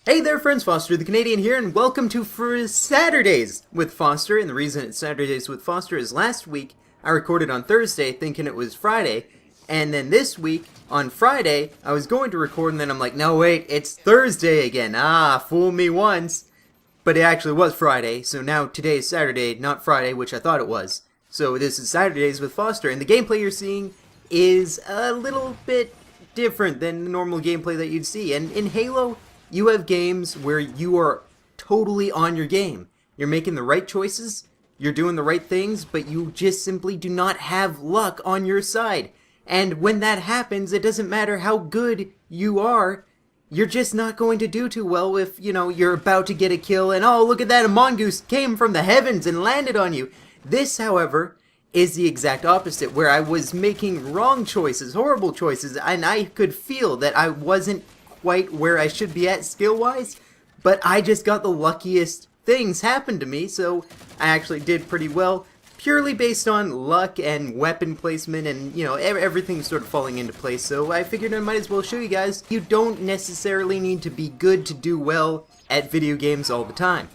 Hey there friends, Foster the Canadian here, and welcome to for Saturdays with Foster. And the reason it's Saturdays with Foster is last week I recorded on Thursday thinking it was Friday, and then this week on Friday I was going to record and then I'm like, no wait, it's Thursday again. Fool me once. But it actually was Friday, so now today is Saturday, not Friday, which I thought it was. So this is Saturdays with Foster, and the gameplay you're seeing is a little bit different than the normal gameplay that you'd see. And in Halo, you have games where you are totally on your game. You're making the right choices, you're doing the right things, but you just simply do not have luck on your side. And when that happens, it doesn't matter how good you are, you're just not going to do too well if, you're about to get a kill and, oh, look at that, a mongoose came from the heavens and landed on you. This, however, is the exact opposite, where I was making wrong choices, horrible choices, and I could feel that I wasn't quite where I should be at skill-wise, but I just got the luckiest things happen to me, so I actually did pretty well, purely based on luck and weapon placement and, everything sort of falling into place. So I figured I might as well show you guys you don't necessarily need to be good to do well at video games all the time.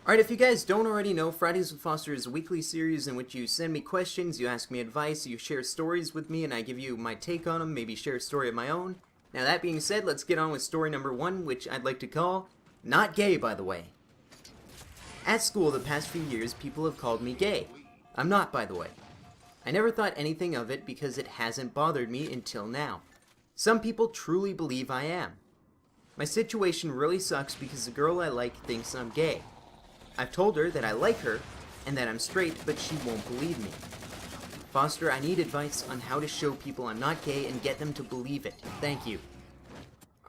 Alright, if you guys don't already know, Fridays with Foster is a weekly series in which you send me questions, you ask me advice, you share stories with me, and I give you my take on them, maybe share a story of my own. Now that being said, let's get on with story number 1, which I'd like to call, Not Gay, by the way. At school the past few years, people have called me gay. I'm not, by the way. I never thought anything of it because it hasn't bothered me until now. Some people truly believe I am. My situation really sucks because the girl I like thinks I'm gay. I've told her that I like her and that I'm straight, but she won't believe me. Foster, I need advice on how to show people I'm not gay and get them to believe it. Thank you.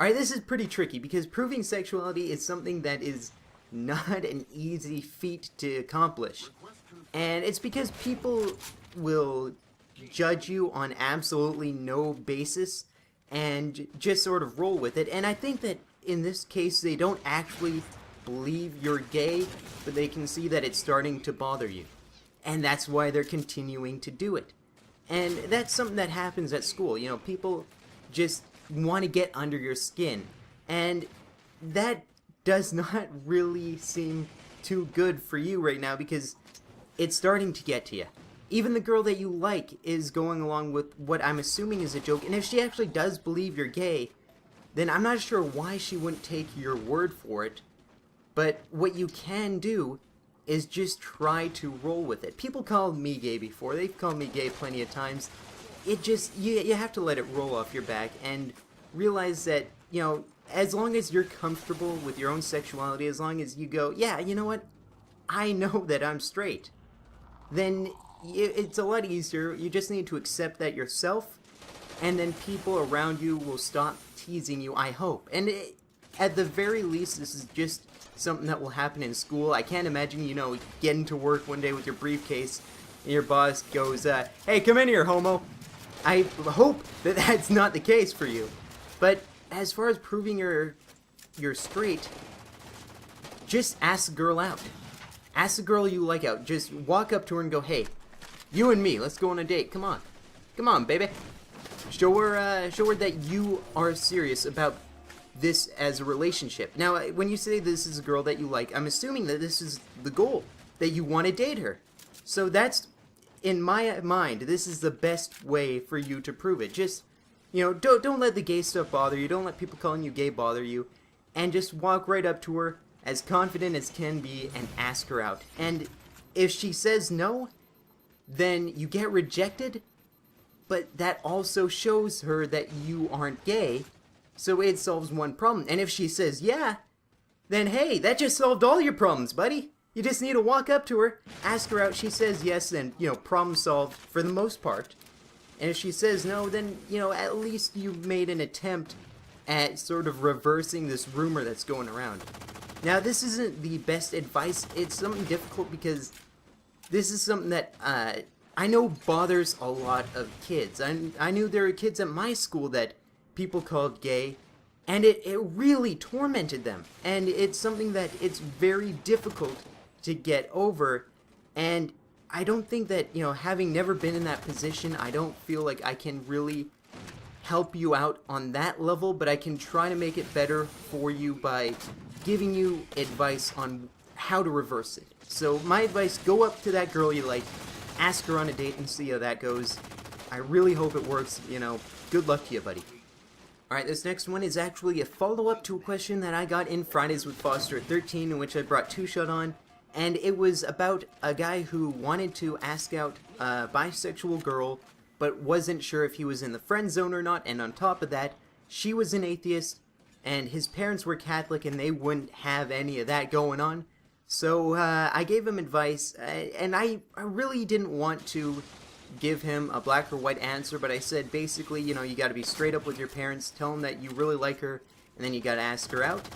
Alright, this is pretty tricky because proving sexuality is something that is not an easy feat to accomplish. And it's because people will judge you on absolutely no basis and just sort of roll with it. And I think that in this case they don't actually believe you're gay, but they can see that it's starting to bother you. And that's why they're continuing to do it. And that's something that happens at school. People just want to get under your skin. And that does not really seem too good for you right now because it's starting to get to you. Even the girl that you like is going along with what I'm assuming is a joke. And if she actually does believe you're gay, then I'm not sure why she wouldn't take your word for it. But what you can do is just try to roll with it. People called me gay before. They've called me gay plenty of times. It just, you have to let it roll off your back and realize that, as long as you're comfortable with your own sexuality, as long as you go, yeah, you know what, I know that I'm straight, then it's a lot easier. You just need to accept that yourself, and then people around you will stop teasing you, I hope. And at the very least, this is just something that will happen in school. I can't imagine, getting to work one day with your briefcase and your boss goes, hey, come in here, homo. I hope that that's not the case for you. But as far as proving you're straight, just ask the girl out. Ask the girl you like out. Just walk up to her and go, hey, you and me, let's go on a date. Come on. Come on, baby. Show her that you are serious about this as a relationship. Now, when you say this is a girl that you like, I'm assuming that this is the goal, that you want to date her. So that's, in my mind, this is the best way for you to prove it. Just, don't let the gay stuff bother you. Don't let people calling you gay bother you. And just walk right up to her, as confident as can be, and ask her out. And if she says no, then you get rejected, but that also shows her that you aren't gay. So it solves one problem. And if she says yeah, then hey, that just solved all your problems, buddy. You just need to walk up to her, ask her out. She says yes, then, problem solved for the most part. And if she says no, then, at least you made an attempt at sort of reversing this rumor that's going around. Now, this isn't the best advice. It's something difficult because this is something that I know bothers a lot of kids. I knew there were kids at my school that people called gay, and it really tormented them. And it's something that it's very difficult to get over, and I don't think that, having never been in that position, I don't feel like I can really help you out on that level, but I can try to make it better for you by giving you advice on how to reverse it. So my advice, go up to that girl you like, ask her on a date and see how that goes. I really hope it works, good luck to you, buddy. Alright, this next one is actually a follow-up to a question that I got in Fridays with Foster at 13, in which I brought Two Shot on, and it was about a guy who wanted to ask out a bisexual girl, but wasn't sure if he was in the friend zone or not, and on top of that, she was an atheist, and his parents were Catholic, and they wouldn't have any of that going on. So I gave him advice, and I really didn't want to give him a black or white answer, but I said basically, you gotta be straight up with your parents, tell them that you really like her, and then you gotta ask her out.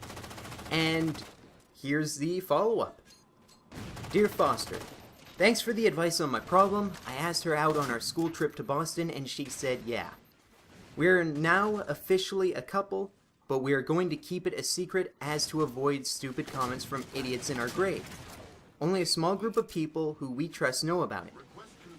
And here's the follow-up. Dear Foster, thanks for the advice on my problem. I asked her out on our school trip to Boston, and she said yeah. We're now officially a couple, but we are going to keep it a secret as to avoid stupid comments from idiots in our grade. Only a small group of people who we trust know about it.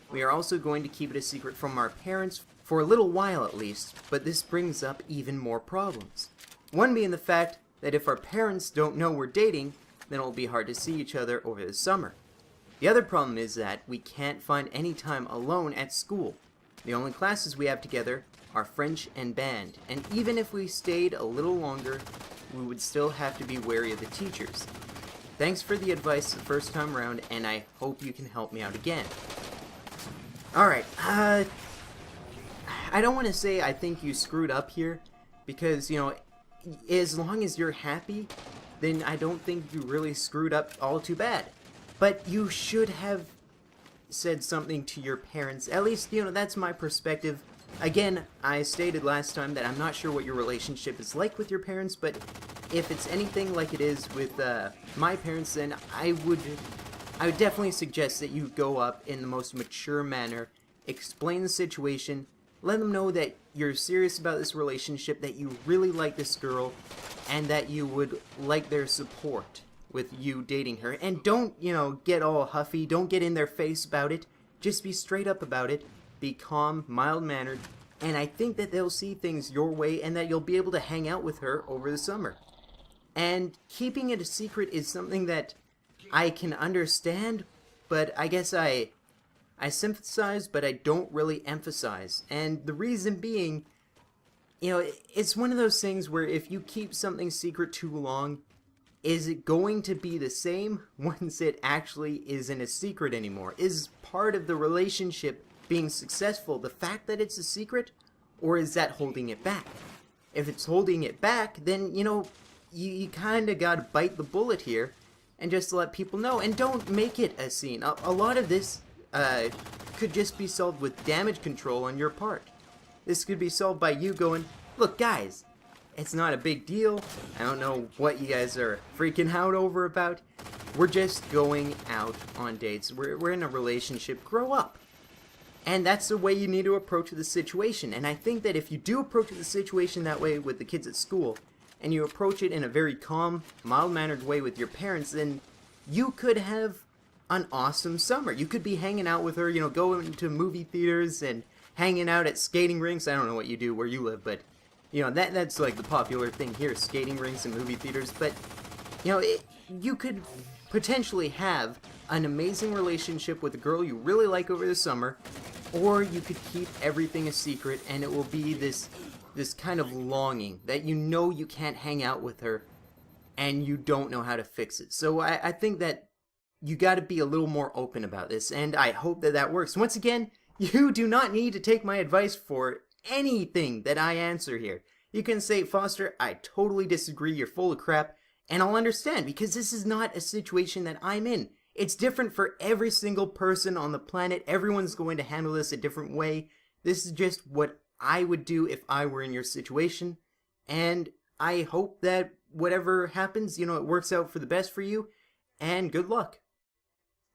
We are also going to keep it a secret from our parents for a little while at least, but this brings up even more problems. One being the fact that if our parents don't know we're dating, then it will be hard to see each other over the summer. The other problem is that we can't find any time alone at school. The only classes we have together are French and band, and even if we stayed a little longer, we would still have to be wary of the teachers. Thanks for the advice the first time around, and I hope you can help me out again. Alright, I don't want to say I think you screwed up here, because, as long as you're happy, then I don't think you really screwed up all too bad. But you should have said something to your parents. At least, that's my perspective. Again, I stated last time that I'm not sure what your relationship is like with your parents, but if it's anything like it is with my parents, then I would definitely suggest that you go up in the most mature manner, explain the situation, let them know that you're serious about this relationship, that you really like this girl, and that you would like their support with you dating her. And don't, get all huffy, don't get in their face about it, just be straight up about it, be calm, mild-mannered, and I think that they'll see things your way and that you'll be able to hang out with her over the summer. And keeping it a secret is something that I can understand, but I guess I sympathize, but I don't really emphasize. And the reason being, it's one of those things where if you keep something secret too long, is it going to be the same once it actually isn't a secret anymore? Is part of the relationship being successful the fact that it's a secret, or is that holding it back? If it's holding it back, then, you kind of gotta bite the bullet here and just let people know, and don't make it a scene. A lot of this could just be solved with damage control on your part. This could be solved by you going, look guys, it's not a big deal, I don't know what you guys are freaking out over about, we're just going out on dates, we're in a relationship, grow up. And that's the way you need to approach the situation, and I think that if you do approach the situation that way with the kids at school, and you approach it in a very calm, mild-mannered way with your parents, then you could have an awesome summer. You could be hanging out with her, going to movie theaters and hanging out at skating rinks. I don't know what you do where you live, but, that's like the popular thing here, skating rinks and movie theaters. But, you could potentially have an amazing relationship with a girl you really like over the summer, or you could keep everything a secret and it will be this kind of longing that you can't hang out with her and you don't know how to fix it. So I think that you got to be a little more open about this, and I hope that that works. Once again, you do not need to take my advice for anything that I answer here. You can say, Foster, I totally disagree, you're full of crap, and I'll understand, because this is not a situation that I'm in. It's different for every single person on the planet. Everyone's going to handle this a different way. This is just what I would do if I were in your situation, and I hope that whatever happens, it works out for the best for you, and good luck.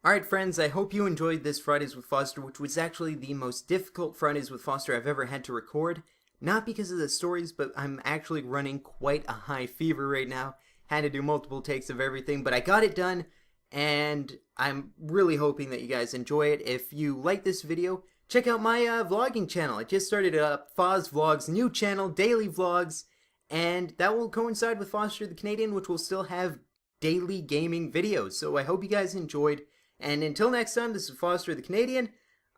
Alright friends, I hope you enjoyed this Fridays with Foster, which was actually the most difficult Fridays with Foster I've ever had to record. Not because of the stories, but I'm actually running quite a high fever right now. Had to do multiple takes of everything, but I got it done, and I'm really hoping that you guys enjoy it. If you like this video, check out my vlogging channel. I just started up Foz Vlogs new channel, daily vlogs, and that will coincide with Foster the Canadian, which will still have daily gaming videos. So I hope you guys enjoyed, and until next time, this is Foster the Canadian.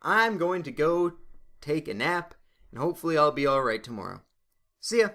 I'm going to go take a nap, and hopefully I'll be alright tomorrow. See ya!